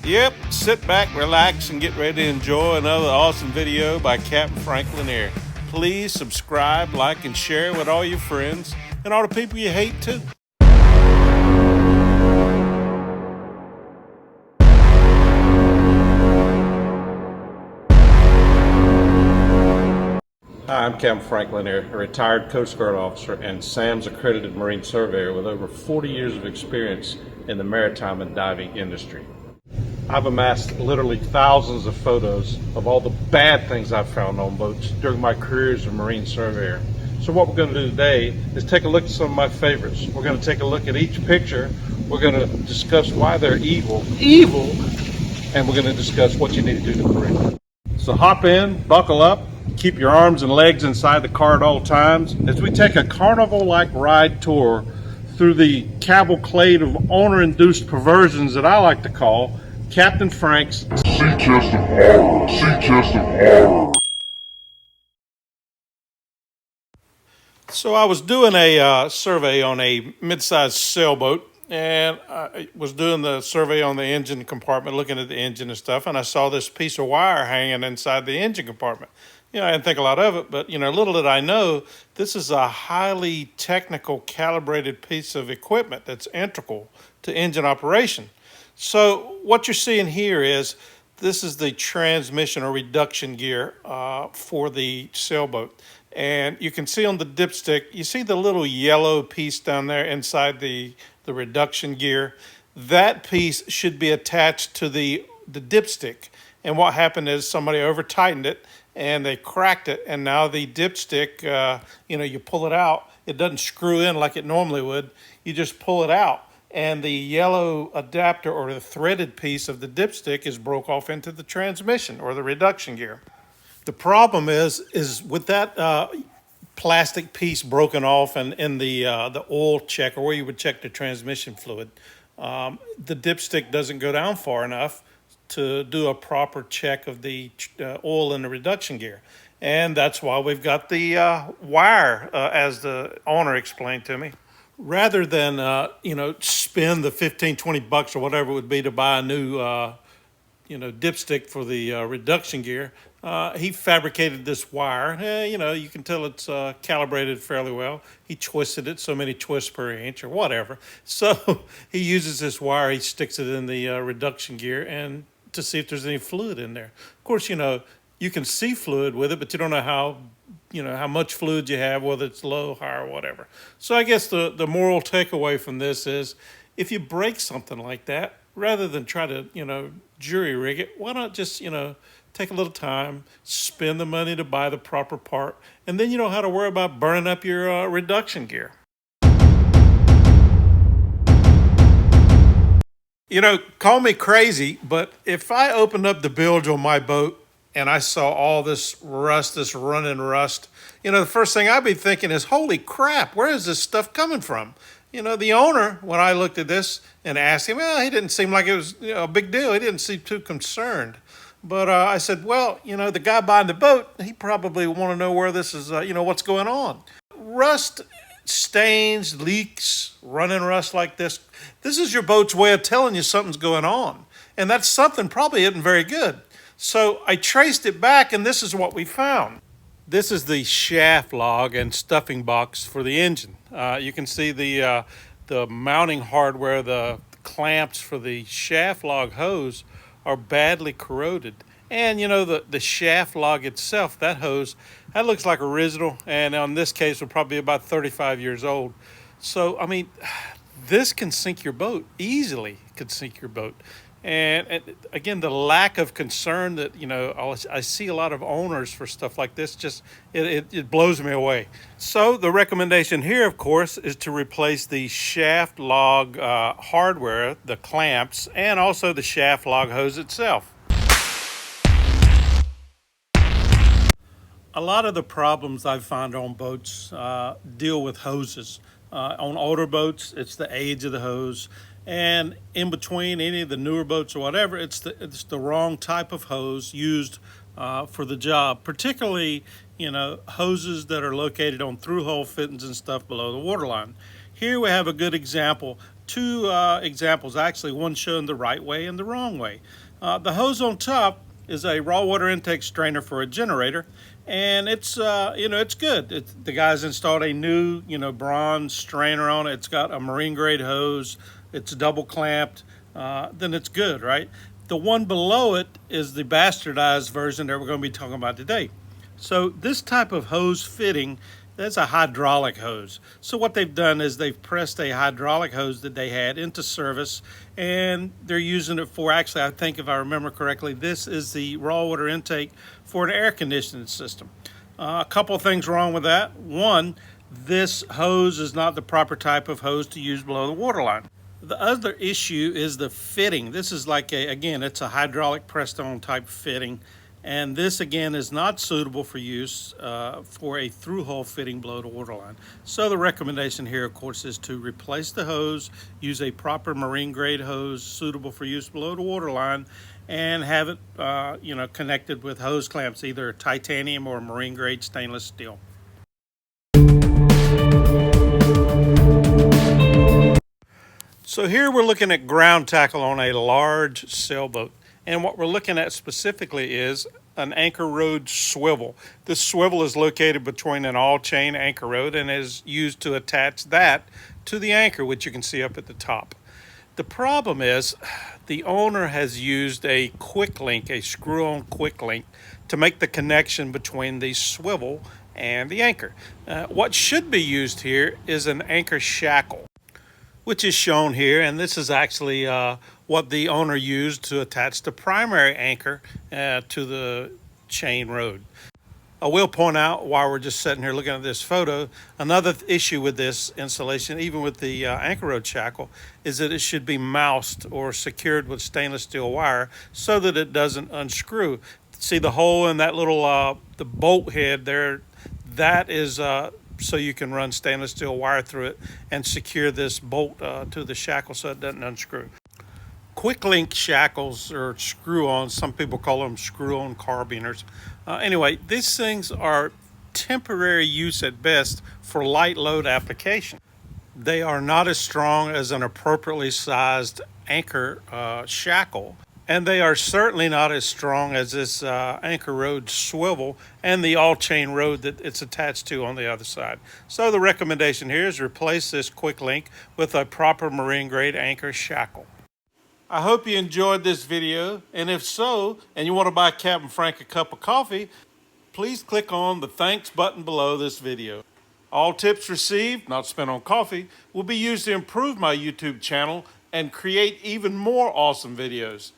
Yep, sit back, relax, and get ready to enjoy another awesome video by Capt Frank Lanier. Please subscribe, like, and share with all your friends and all the people you hate too. Hi, I'm Capt Frank Lanier, a retired Coast Guard officer and SAMS Accredited Marine Surveyor with over 40 years of experience in the maritime and diving industry. I've amassed literally thousands of photos of all the bad things I've found on boats during my career as a Marine Surveyor. So what we're going to do today is take a look at some of my favorites. We're going to take a look at each picture. We're going to discuss why they're evil, and we're going to discuss what you need to do to correct them. So hop in, buckle up, keep your arms and legs inside the car at all times as we take a carnival-like ride tour through the cavalcade of owner-induced perversions that I like to call Capt Frank's Sea Chest of Horror. Sea Chest of Horror. So I was doing a survey on a mid-sized sailboat, and I was doing the survey on the engine compartment, looking at the engine and stuff, and I saw this piece of wire hanging inside the engine compartment. I didn't think a lot of it, but, little did I know, this is a highly technical, calibrated piece of equipment that's integral to engine operation. So what you're seeing here is this is the transmission or reduction gear for the sailboat. And you can see on the dipstick, you see the little yellow piece down there inside the reduction gear. That piece should be attached to the dipstick. And what happened is somebody over tightened it and they cracked it. And now the dipstick, you pull it out. It doesn't screw in like it normally would. You just pull it out. And the yellow adapter or the threaded piece of the dipstick is broke off into the transmission or the reduction gear. The problem is with that plastic piece broken off and in the oil check or where you would check the transmission fluid, the dipstick doesn't go down far enough to do a proper check of the oil in the reduction gear. And that's why we've got the wire, as the owner explained to me. Rather than, spend the 15, 20 bucks or whatever it would be to buy a new, dipstick for the reduction gear, he fabricated this wire. You can tell it's calibrated fairly well. He twisted it so many twists per inch or whatever. So he uses this wire, he sticks it in the reduction gear and to see if there's any fluid in there. Of course, you can see fluid with it, but you don't know how much fluid you have, whether it's low, high, or whatever. So I guess the moral takeaway from this is if you break something like that, rather than try to, jury rig it, why not just, take a little time, spend the money to buy the proper part, and then you don't have to worry about burning up your reduction gear. Call me crazy, but if I opened up the bilge on my boat and I saw all this rust, this running rust, the first thing I'd be thinking is, holy crap, where is this stuff coming from? The owner, when I looked at this and asked him, well, he didn't seem like it was a big deal. He didn't seem too concerned. But I said, well, the guy buying the boat, he probably want to know where this is, what's going on. Rust, stains, leaks, running rust like this is your boat's way of telling you something's going on. And that something probably isn't very good. So I traced it back, and this is what we found. This is the shaft log and stuffing box for the engine. You can see the mounting hardware, the clamps for the shaft log hose are badly corroded. And the shaft log itself, that hose, that looks like original, and on this case we're probably about 35 years old. So this can sink your boat, easily could sink your boat. And again, the lack of concern that, I see a lot of owners for stuff like this, just, it blows me away. So the recommendation here, of course, is to replace the shaft log hardware, the clamps, and also the shaft log hose itself. A lot of the problems I've found on boats deal with hoses. On older boats, it's the age of the hose. And in between any of the newer boats or whatever, it's the wrong type of hose used for the job, particularly, hoses that are located on through-hole fittings and stuff below the waterline. Here we have a good example. two examples, actually, one showing the right way and the wrong way. The hose on top is a raw water intake strainer for a generator, and it's it's good. The guys installed a new bronze strainer on it. It's got a marine grade hose. It's double clamped. Then it's good, right? The one below it is the bastardized version that we're going to be talking about today. So this type of hose fitting, that's a hydraulic hose. So what they've done is they've pressed a hydraulic hose that they had into service, and they're using it for, actually, I think if I remember correctly, this is the raw water intake for an air conditioning system. A couple of things wrong with that. One, this hose is not the proper type of hose to use below the waterline. The other issue is the fitting. This is like again, it's a hydraulic pressed on type fitting. And this again is not suitable for use for a through hole fitting below the waterline. So the recommendation here, of course, is to replace the hose, use a proper marine grade hose suitable for use below the waterline, and have it connected with hose clamps, either titanium or marine grade stainless steel. So here we're looking at ground tackle on a large sailboat. And what we're looking at specifically is an anchor rod swivel. This swivel is located between an all-chain anchor rod and is used to attach that to the anchor, which you can see up at the top. The problem is the owner has used a quick link, a screw-on quick link, to make the connection between the swivel and the anchor. What should be used here is an anchor shackle, which is shown here, and this is actually what the owner used to attach the primary anchor to the chain rod. I will point out, while we're just sitting here looking at this photo, another issue with this installation, even with the anchor rod shackle, is that it should be moused or secured with stainless steel wire so that it doesn't unscrew. See the hole in that little the bolt head there? That is so you can run stainless steel wire through it and secure this bolt to the shackle so it doesn't unscrew. Quick link shackles or screw-ons, some people call them screw-on carbiners. Anyway, these things are temporary use at best for light load application. They are not as strong as an appropriately sized anchor shackle, and they are certainly not as strong as this anchor rod swivel and the all-chain rod that it's attached to on the other side. So the recommendation here is replace this quick link with a proper marine grade anchor shackle. I hope you enjoyed this video, and if so, and you want to buy Captain Frank a cup of coffee, please click on the thanks button below this video. All tips received, not spent on coffee, will be used to improve my YouTube channel and create even more awesome videos.